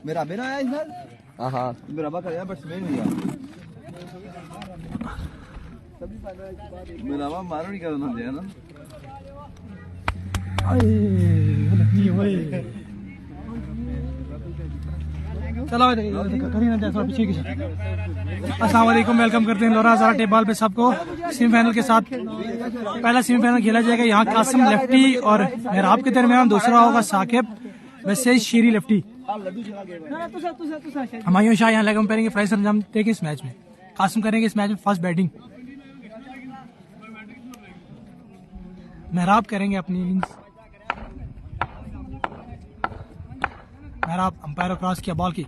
मेरा बेरा आया इधर। हाँ मेरा बाका यार बैट्समैन हुआ मेरा वहाँ मारो नहीं करना दिया ना। चलो अस्सलाम वालेकुम, वेलकम करते हैं लोरा हज़ारा टेबल पे सबको। सेमीफाइनल के साथ पहला सेमीफाइनल खेला जाएगा। यहाँ कासिम लेफ्टी और मेहराब के दरमियान, दूसरा होगा साकिब वैसे शीरी लेफ्टी। हमायूं शाह यहाँ लेग करेंगे। फ्राइज अंजाम देंगे इस मैच में। कासिम करेंगे इस मैच में फर्स्ट बैटिंग। मेहराब करेंगे अपनी इनिंग्स। मेहराब अंपायर क्रॉस किया, बॉल की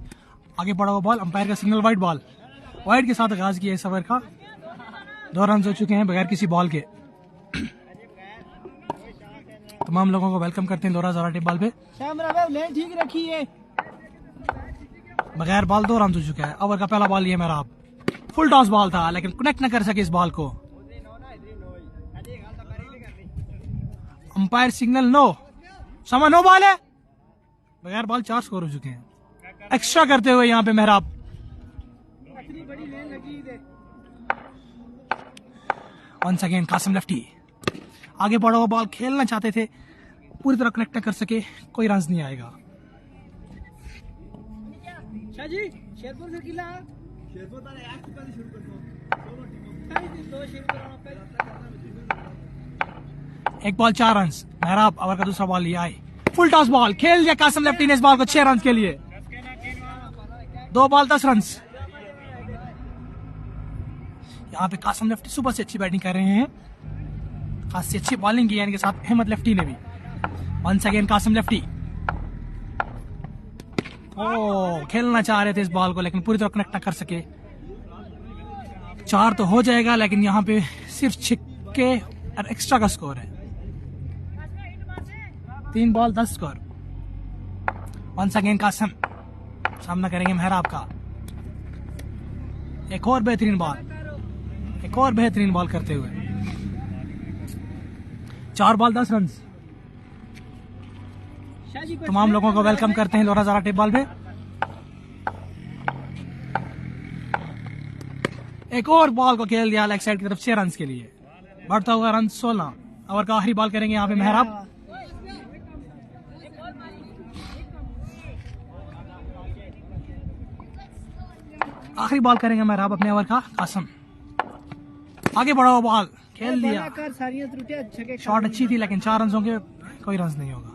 आगे बढ़ा हुआ बॉल, अंपायर का सिग्नल वाइड बॉल। वाइड के साथ आगाज किया इस ओवर का। 2 रन हो चुके हैं बगैर किसी बॉल के। तमाम लोगों को वेलकम करते हैं लोरा हज़ारा टेबल पे। ठीक रखिए। बगैर बॉल 2 रन हो चुका है। ओवर का पहला बॉल ये मेहराब, फुल टॉस बॉल था लेकिन कनेक्ट न कर सके इस बॉल को। अंपायर सिग्नल नो, समा नो बॉल है। बगैर बॉल 4 स्कोर हो चुके हैं। एक्स्ट्रा करते हुए यहाँ पे मेहराब। वंस अगेन कासिम लेफ्टी, आगे बढ़ा हुआ बॉल खेलना चाहते थे, पूरी तरह कनेक्ट कर सके, कोई रन नहीं आएगा। एक बॉल 4 रन। मेहराब ओवर का दूसरा बॉल लिया है, फुल टॉस बॉल खेल दिया कासिम लेफ्टी ने इस बॉल को 6 रन के लिए। 2 बॉल 10 रन। यहाँ पे कासिम लेफ्टी सुबह से अच्छी बैटिंग कर रहे हैं, खासी अच्छी बॉलिंग की है इनके साथ अहमद लेफ्टी ने भी। वंस अगेन कासिम लेफ्टी, खेलना चाह रहे थे इस बॉल को लेकिन पूरी तरह कनेक्ट ना कर सके। 4 तो हो जाएगा लेकिन यहाँ पे सिर्फ छिक्के और एक्स्ट्रा का स्कोर है। 3 ball 10 score. Once again Kasim सामना करेंगे मेहराब का। एक और बेहतरीन बॉल, एक और बेहतरीन बॉल करते हुए। 4 बॉल 10 रन। तमाम लोगों को वेलकम करते हैं लोरा हज़ारा टेबल पे। एक और बॉल को खेल दिया लेग साइड की तरफ 6 रन के लिए। बढ़ता हुआ रन 16। ओवर का आखिरी बॉल करेंगे यहाँ पे मेहराब। आखिरी बॉल करेंगे मेहराब अपने ओवर का। कासिम आगे बढ़ा हुआ बॉल खेल दिया, शॉट अच्छी थी लेकिन 4 रन होंगे, कोई रन नहीं होगा।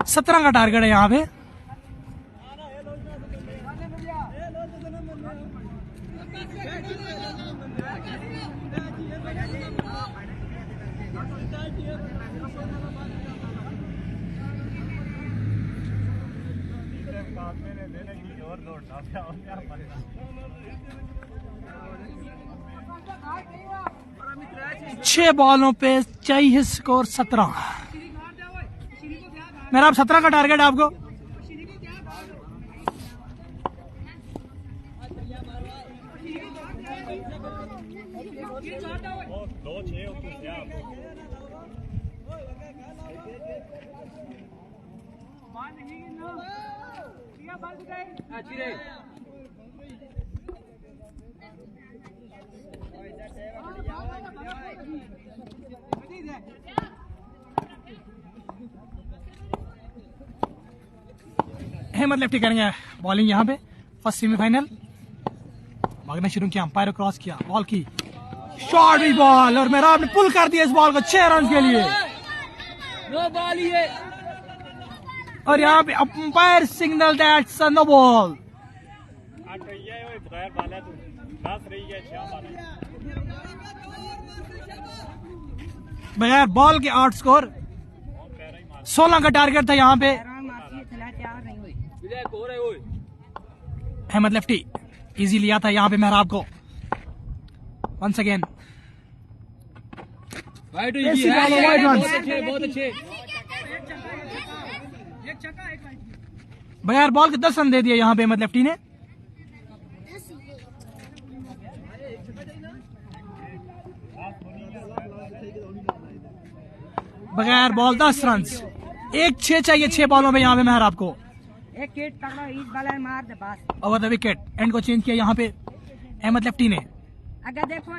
सत्रह का टारगेट है यहाँ पे। छह बॉलों पे चाहिए स्कोर 17। मेरा अब 17 का टारगेट है आपको। अहमद लेफ्टी करेंगे बॉलिंग यहाँ पे। फर्स्ट सेमीफाइनल भागना शुरू किया, अंपायर क्रॉस किया, बॉल की शॉर्ट भी बॉल और मेहराब ने पुल कर दिया इस बॉल को 6 रन के लिए। बॉल ही है और यहाँ पे umpire signal that's no ball. बगैर बॉल के 8 स्कोर। 16 का टारगेट था यहाँ पे। अहमद लेफ्टी इजी लिया था यहाँ पे मेहराब को। वंस अगेन बहुत अच्छे। बगैर बॉल के 10 रन दे दिए यहाँ पे अहमद लेफ्टी ने। बगैर बॉल 10 रन, 1-6 चाहिए 6 बॉलों में यहाँ पे मेहराब को। एक किट तगड़ा इस बाला मार दे बस। ओवर द विकेट, एंड को चेंज किया यहाँ पे अहमद लेफ्टी ने। अगर देखो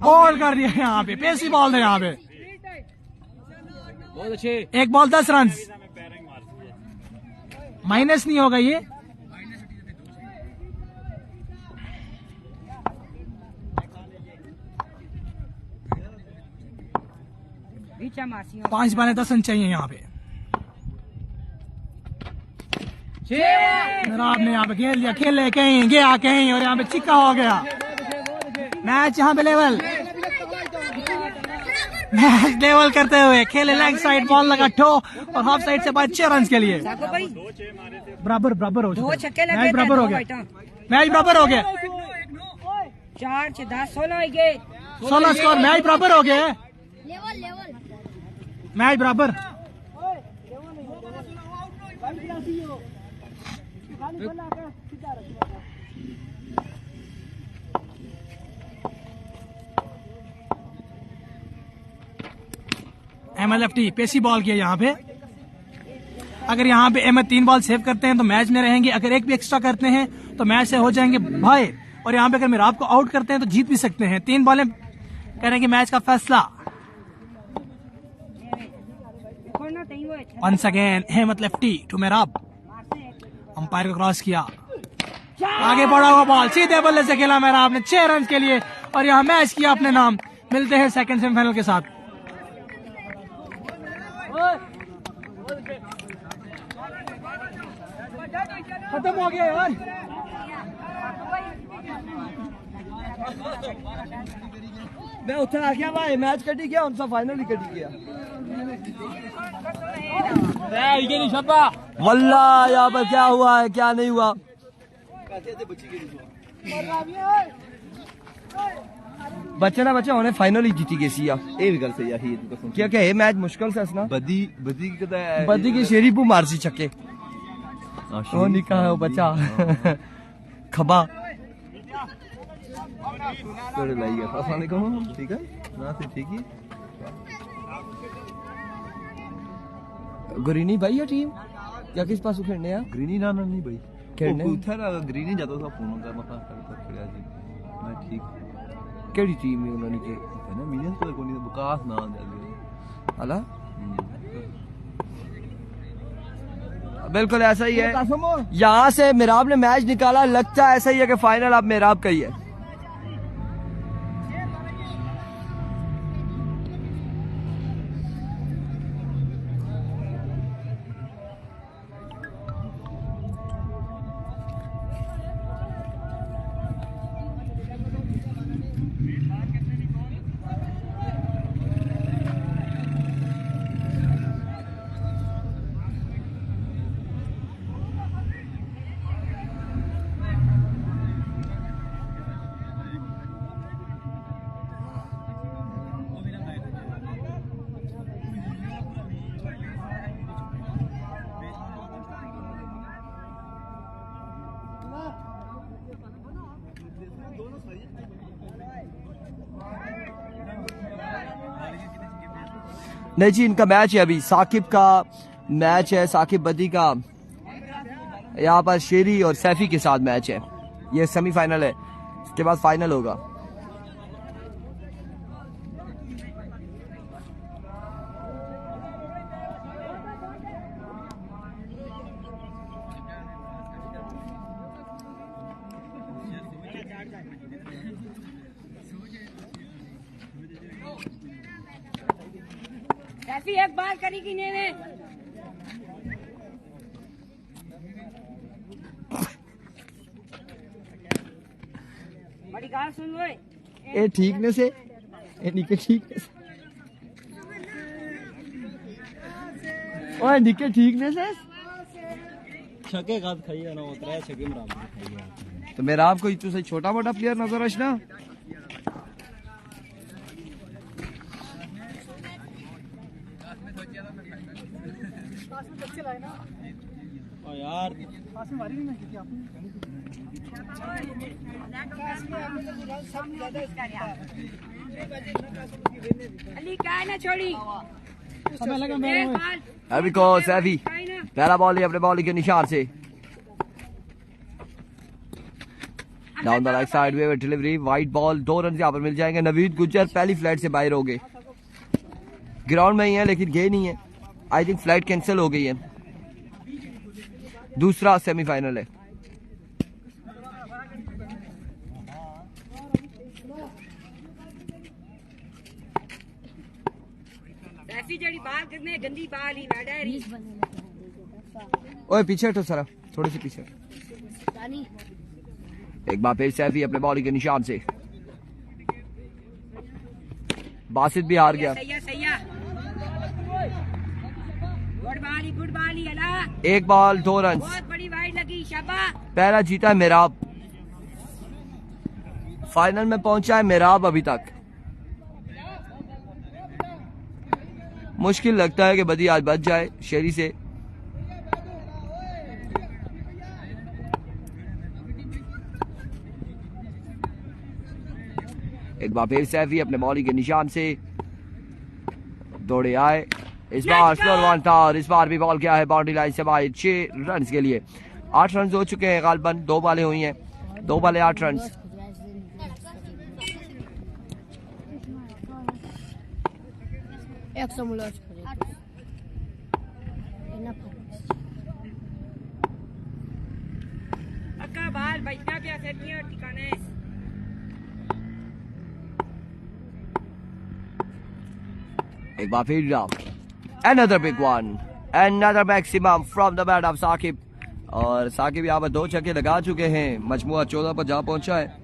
बॉल कर दिया यहाँ पे, पेसी बॉल है यहाँ पे। बहुत अच्छे। 1 बॉल 10 रन, माइनस नहीं होगा ये। बीचा मासी 5 बालें 10 रन चाहिए यहाँ पे। मेहराब ने यहाँ पे खेल लिया, खेले कहीं गया कहीं और यहाँ पे चिक्का हो गया। मैच यहाँ पे लेवल, मैच लेवल करते हुए खेले लेग साइड, बॉल लगा ठो और हाफ साइड से बाद 6 रन के लिए। बराबर बराबर हो चुका, मैच बराबर हो गया, मैच बराबर हो गया। 4 से 10 16 हो गए, 16 स्कोर, मैच बराबर हो गया, मैच बराबर। अहमद लेफ्टी पेसी बॉल किया यहाँ पे। अगर यहाँ पे अहमद 3 बॉल सेव करते हैं तो मैच में रहेंगे, अगर एक भी एक्स्ट्रा करते हैं तो मैच से हो जाएंगे भाई। और यहाँ पे अगर मेराब को आउट करते हैं तो जीत भी सकते हैं। 3 बॉलें करेंगे मैच का फैसला। Once again Ahmed lefty to Mehrab, umpire को क्रॉस किया, आगे बढ़ा हुआ बॉल सीधे बल्ले से खेला मेराब ने 6 रन के लिए और यहाँ मैच किया अपने नाम। मिलते हैं सेकंड सेमीफाइनल के साथ। खत्म हो गया यार। मैं उठा आ गया भाई, मैच कटी गया, उनका फाइनल ही कटी गया। वल्ला यहाँ पर क्या हुआ है क्या नहीं हुआ। बच्चे ना बच्चे होने फाइनल ही जीती गई या ए भी गल से या ही क्या क्या है मैच मुश्किल से असना बदी की शेरी पू मारसी छक्के ओ निका है वो बच्चा खबा थोड़े लाई गया। अस्सलाम वालेकुम, ठीक है ना से ठीक ही ग्रीनी भाई या टीम या किस पास खेलने हैं? ग्रीनी ना नहीं भाई खेलने उधर ग्रीनी जाता था फोन कर मत कर खेला जी मैं ठीक केड़ी टीम है उन्होंने के है ना मिलियंस पर कोनी विकास ना जाले अला बिल्कुल ऐसा ही है। यहाँ से मेराब ने मैच निकाला, लगता है ऐसा ही है कि फाइनल अब मेराब का ही है। नहीं जी इनका मैच है अभी, साकिब का मैच है, साकिब बदी का यहाँ पर शेरी और सैफी के साथ मैच है। ये सेमीफाइनल है, इसके बाद फाइनल होगा। सैफी एक बार करी कि नहीं ने बड़ी गाल सुन लो ए ठीक से ए निके ठीक से ओए निके ठीक से छके गाद खाई ना उतरा छके में राम खाई तो मेरा आपको इतु से छोटा मोटा प्लेयर नजर आशना ओ यार अली क्या है ना छोड़ी अभी को सैफी पहला बॉल ही अपने बॉलिंग के निशान से down the right side way delivery white ball 2 run यहाँ पर मिल जाएंगे। नवीद गुज्जर पहली फ्लाइट से बाहर हो गए, ग्राउंड में ही है लेकिन गए नहीं है। आई थिंक फ्लाइट कैंसिल हो गई है। दूसरा सेमीफाइनल है। ऐसी जड़ी बाल कितने गंदी बाल ही बैठा है। ओए पीछे हटो सरा, थोड़ी सी पीछे। एक बार फिर सैफी अपने बॉलिंग के निशान से। बासित भी हार गया। सही है। गुड बाली अला। 1 बॉल 2 रन। बहुत बड़ी वाइड लगी, शाबाश। पहला जीता है मेराब। फाइनल में पहुंचा है मेराब अभी तक। मुश्किल लगता है कि बदी आज बच जाए शेरी से। एक बार फिर सैफी अपने बॉलिंग के निशान से दौड़े आए। इस बार स्लोर वन था और इस बार भी बॉल किया है बाउंड्री लाइन से बाहर 6 रन के लिए। 8 रन हो चुके हैं गालबन। 2 बॉलें हुई हैं, 2 बॉलें 8 रन। अक्का बाल बचना क्या सेटियां ठिकाने। एक बार फिर another big one, another maximum from the bat of Saqib. और साकिब यहाँ पर 2 छक्के लगा चुके हैं। मजमुआ 14 पर जा पहुंचा है।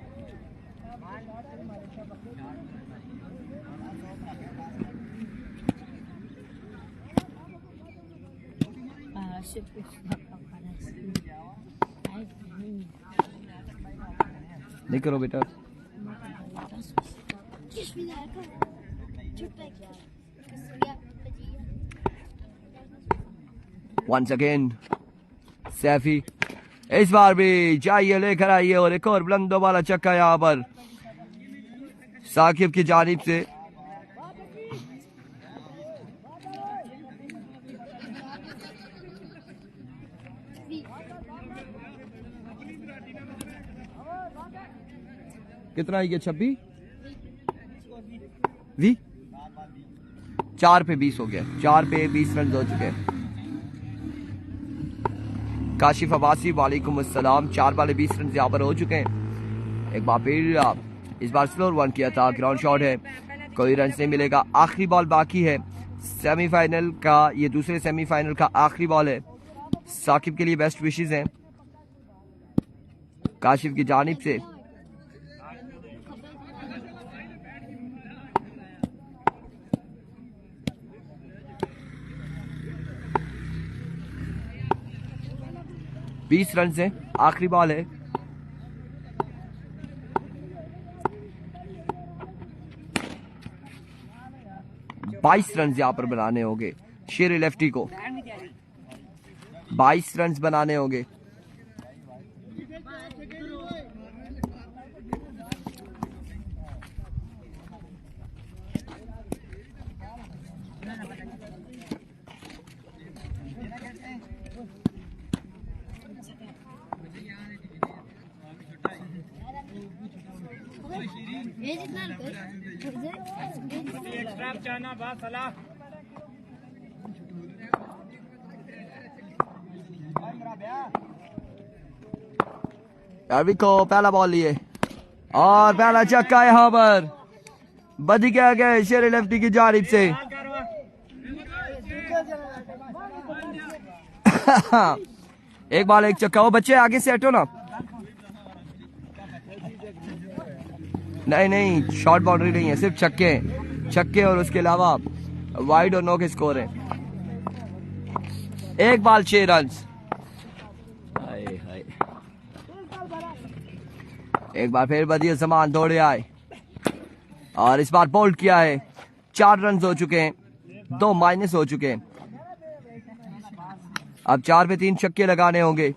नहीं करो बेटा। Once again, सैफी इस बार भी जाइए लेकर आइए और एक और बुलंदों वाला चक्का यहाँ पर साकिब की जानिब से। कितना आई 26 20 4 पे 20 हो गया। 4 पे 20 रन हो चुके हैं। काशिफ अब्बासी वालेकुम अस्सलाम। 4 बॉल 20 रन यहाँ पर हो चुके हैं। एक बार फिर इस बार स्लोर 1 किया था। ग्राउंड शॉट है, कोई रन नहीं मिलेगा। आखिरी बॉल बाकी है सेमीफाइनल का। ये दूसरे सेमीफाइनल का आखिरी बॉल है। साकिब के लिए बेस्ट विशेस हैं काशिफ की जानिब से। बीस रन से आखिरी बॉल है। बाईस रन यहाँ पर बनाने होंगे शेर लेफ्टी को। 22 रन बनाने होंगे। अरवी को पहला बॉल लिए और पहला छक्का यहाँ पर बदी क्या गया शेर लेफ्टी की जानिब से। एक बॉल एक छक्का। वो बच्चे आगे से हटो ना। नहीं शॉर्ट बाउंड्री नहीं है, सिर्फ छक्के और उसके अलावा वाइड और नो के स्कोर है। एक बॉल 6 रन। एक बार फिर बदिया जमान दौड़े आए और इस बार बोल्ड किया है। 4 रन हो चुके हैं, 2 माइनस हो चुके हैं। अब 4 पे 3 छक्के लगाने होंगे।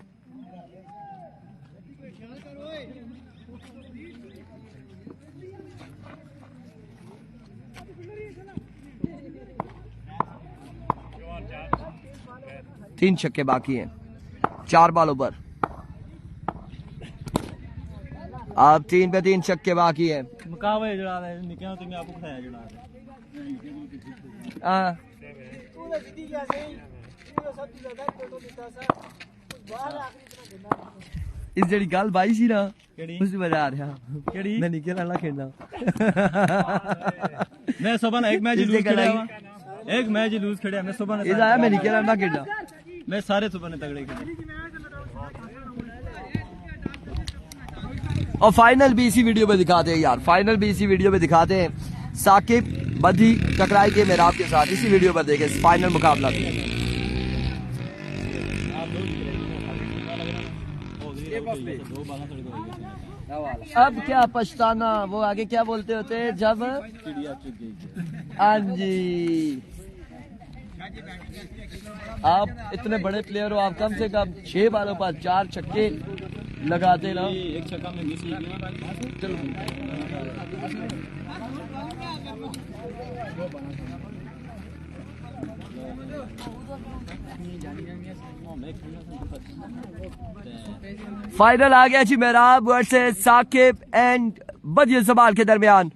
तीन छक्के बाकी हैं 4 बॉलों पर। अब 3 पे 3 छक्के बाकी हैं। मुकाबले जुड़ा रहे निकल तो मैं आपको बताया जुड़ा रहे हाँ। इस जड़ी गल बाई सी ना उस मजा आ रहा केड़ी मैं निकल आना खेलना मैं सुबह एक मैच लूज खेला एक मैच लूज खेला मैं सुबह इधर आया मैं निकल आना खेलना मैं सारे सुबह ने तगड़े खेले और फाइनल भी इसी वीडियो में दिखाते हैं यार, फाइनल भी इसी वीडियो में दिखाते हैं। साकिब बदी टकराई के मेहराब के साथ इसी वीडियो पर देखें फाइनल मुकाबला भी। अब क्या पछताना, वो आगे क्या बोलते होते हैं जब हाँ जी आप इतने बड़े प्लेयर हो, आप कम से कम 6 बालों पर 4 छक्के लगाते ना। एक छक्का में मिस हो गया फाइनल आ गया जी मेहराब वर्सेस साकिब एंड बदिल सवाल के दरमियान।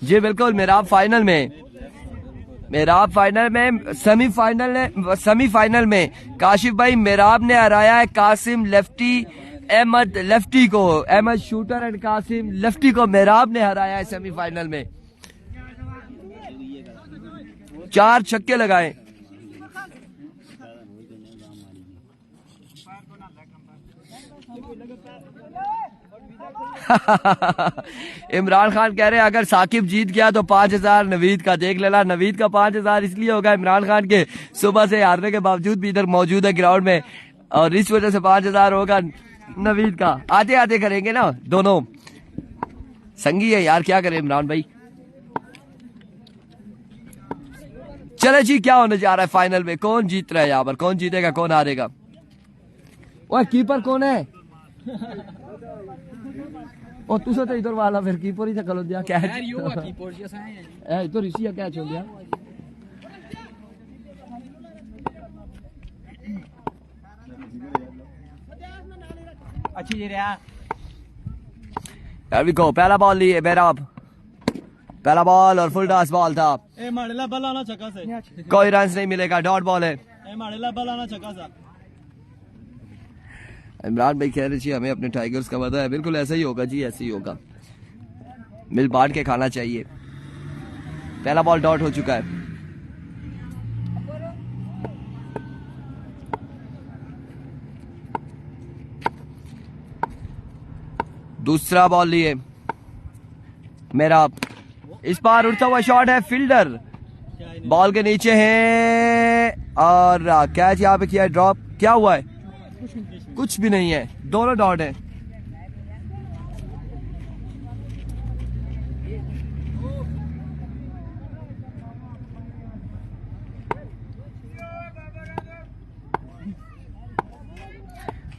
जी बिल्कुल मेहराब फाइनल में सेमीफाइनल में काशिफ भाई मेहराब ने हराया है कासिम लेफ्टी अहमद लेफ्टी को, Ahmed shooter and Kasim lefty को मेहराब ने हराया है सेमीफाइनल में। 4 छक्के लगाए। इमरान खान कह रहे हैं अगर साकिब जीत गया तो 5000 नवीद का देख लेना। नवीद का 5000 इसलिए होगा इमरान खान के सुबह से हारने के बावजूद भी इधर मौजूद है ग्राउंड में, और इस वजह से 5000 होगा नवीद का। आते आते करेंगे ना, दोनों संगी है यार, क्या करें इमरान भाई। चले जी क्या होने जा रहा है फाइनल में, कौन जीत रहा है यहाँ पर, कौन जीतेगा कौन हारेगा। ओए कीपर कौन है? ओ तुझे तो इधर वाला फिर कीपर ही चलो दिया कैच यार, यो कीपर जैसा है तो ऋषि का कैच हो गया। अच्छी ये रहा यार भी को पहला बॉल लिए मेरा पहला बॉल और फुल टॉस बॉल था। ए माड़ेला बल आना छक्का से कोई रन नहीं मिलेगा, डॉट बॉल है। ए माड़ेला बल आना छक्का सा। इमरान भाई कह रहे जी हमें अपने टाइगर्स का पता है, बिल्कुल ऐसा ही होगा जी, ऐसे ही होगा, मिल बांट के खाना चाहिए। पहला बॉल डॉट हो चुका है। दूसरा बॉल लिए मेरा, इस बार उड़ता हुआ शॉट है, फील्डर बॉल के नीचे है और कैच यहाँ पे किया है ड्रॉप। क्या हुआ है? कुछ भी नहीं है, दोनों डॉट है।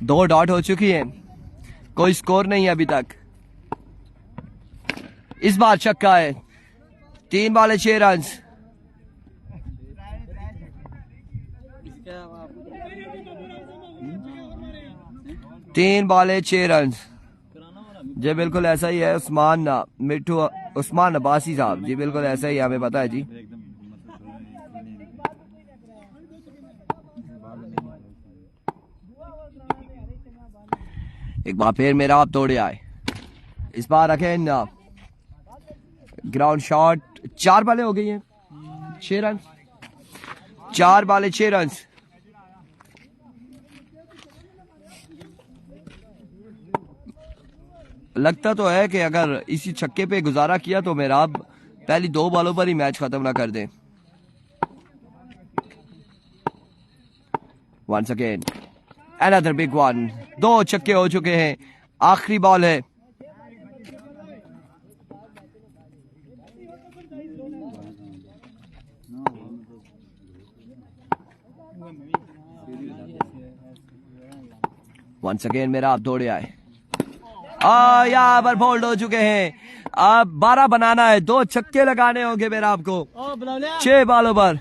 दो डॉट हो चुकी है, कोई स्कोर नहीं है अभी तक। इस बार छक्का है, 3 बॉल 6 रन। तीन बॉल 6 रन। जी बिल्कुल ऐसा ही है। उस्मान अब्बासी साहब जी बिल्कुल ऐसा ही हमें पता है जी। एक बार फिर मेरा आप तोड़े आए, इस बार रखे ग्राउंड शॉट। 4 बॉलें हो गई हैं 6 रन, 4 बॉलें 6 रन। लगता तो है कि अगर इसी छक्के पे गुजारा किया तो मेरा पहली 2 बॉलों पर ही मैच खत्म ना कर दे। Once again another big one. 2 छक्के हो चुके हैं, आखिरी बॉल है। वंस अगेन मेरा आप दौड़े आए। यहाँ पर बोल्ड हो चुके हैं। अब 12 बनाना है, 2 छक्के लगाने होंगे मेरा आपको 6 बालों पर।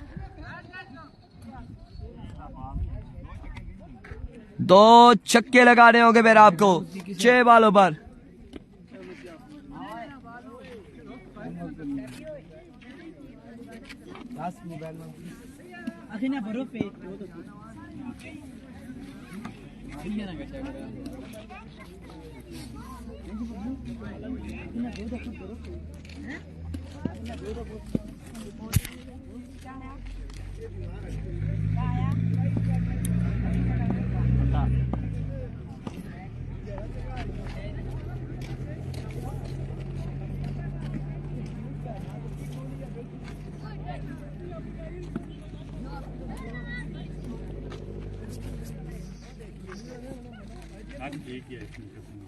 2 छक्के लगाने होंगे मेरा आपको 6 बालों पर।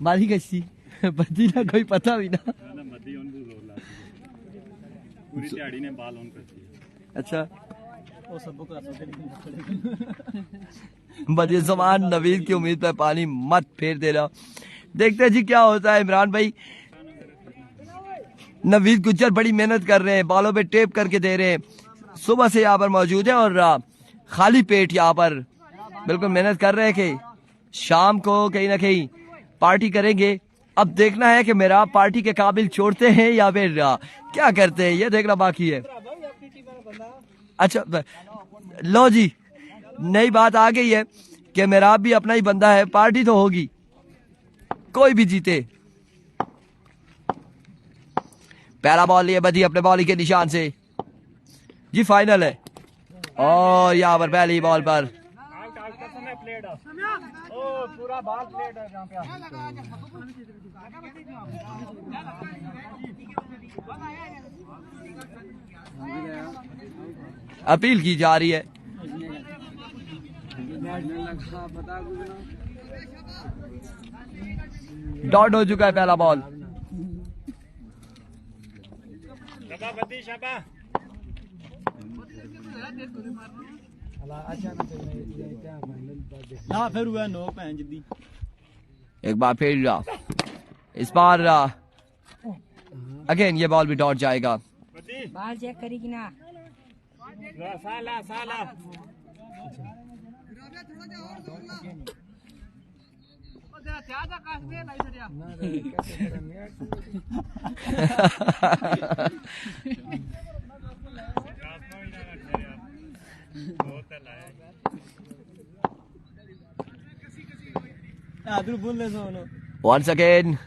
मारी कैसी बदी ना कोई पता भी ना। पूरी दिहाड़ी ने बाल ऑन करती है। अच्छा वो सबको बदी जमान नवीद की उम्मीद पे पानी मत फेर देना। देखते हैं जी क्या होता है। इमरान भाई नवीद गुज्जर बड़ी मेहनत कर रहे हैं, बालों पे टेप करके दे रहे हैं, सुबह से यहाँ पर मौजूद है और खाली पेट यहाँ पर बिल्कुल मेहनत कर रहे हैं कि शाम को कहीं ना कहीं पार्टी करेंगे। अब देखना है कि मेरा पार्टी के काबिल छोड़ते हैं या फिर क्या करते हैं, ये देखना बाकी है। अच्छा लो जी, नई बात आ गई है कि मेरा भी अपना ही बंदा है, पार्टी तो होगी कोई भी जीते। पहला बॉल लिए बदी अपने बॉलिंग के निशान से जी, फाइनल है। और यहाँ पर पहली बॉल पर पूरा बाल प्लेट है जहाँ पे अपील की जा रही है। डॉट हो चुका है पहला बॉल। ना फिर हुआ नो भैन जिद्दी। एक बार फिर इस बार अगेन ये बॉल भी डॉट जाएगा। बाल चेक करेगी ना। साला साला वंस अगेन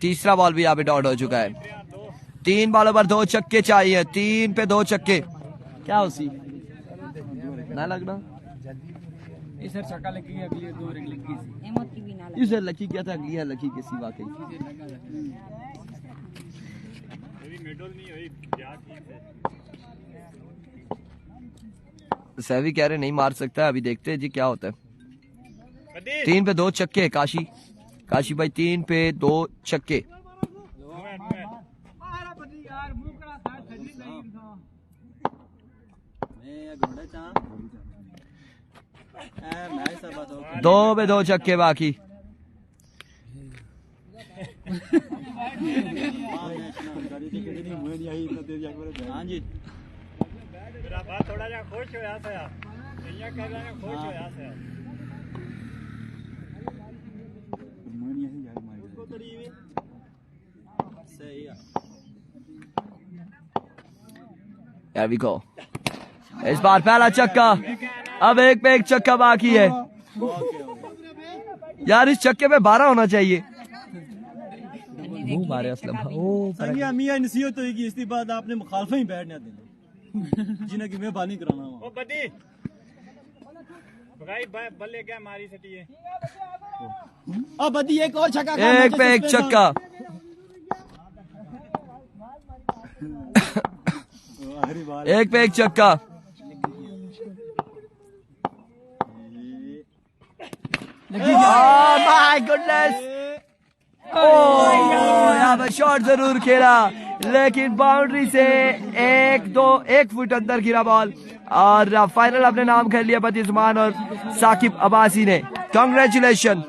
तीसरा बॉल भी यहाँ पे डॉट हो चुका है। 3 बॉलों पर 2 छक्के चाहिए, 3 पे 2 छक्के। क्या उसी ना लगना इधर छक्का लगी अगली 2 रिंग लगी एमोत की भी ना लगे। इसे लकी क्या था, अगली है लकी किसी वाकई सहवी कह रहे नहीं मार सकता है। अभी देखते हैं जी क्या होता है। 3 पे 2 छक्के काशी भाई, 3 पे 2 छक्के। दो पे 2 छक्के बाकी। हाँ जी थोड़ा जा खुश होया सया इयां कह रहे हैं खुश होया सया सही है। There we go. इस बार पहला छक्का, अब 1 पे 1 छक्का बाकी है। यार इस छक्के पे 12 होना चाहिए। मारे असलम संगिया मियां नसीहत होगी, इसके बाद आपने मुखालफा ही बैठने देना जिन्हें कि मेहरबानी कराना ओ बदी भाई बल्ले क्या मारी सटी है। अब बदी एक और छक्का, 1 पे 1 छक्का। एक पे 1 छक्का। माय गुडनेस, यहाँ पर शॉट जरूर खेला लेकिन बाउंड्री से 1 फुट अंदर गिरा बॉल और फाइनल अपने नाम कर लिया बदी उस्मान और साकिब अब्बासी ने। कांग्रेचुलेशन।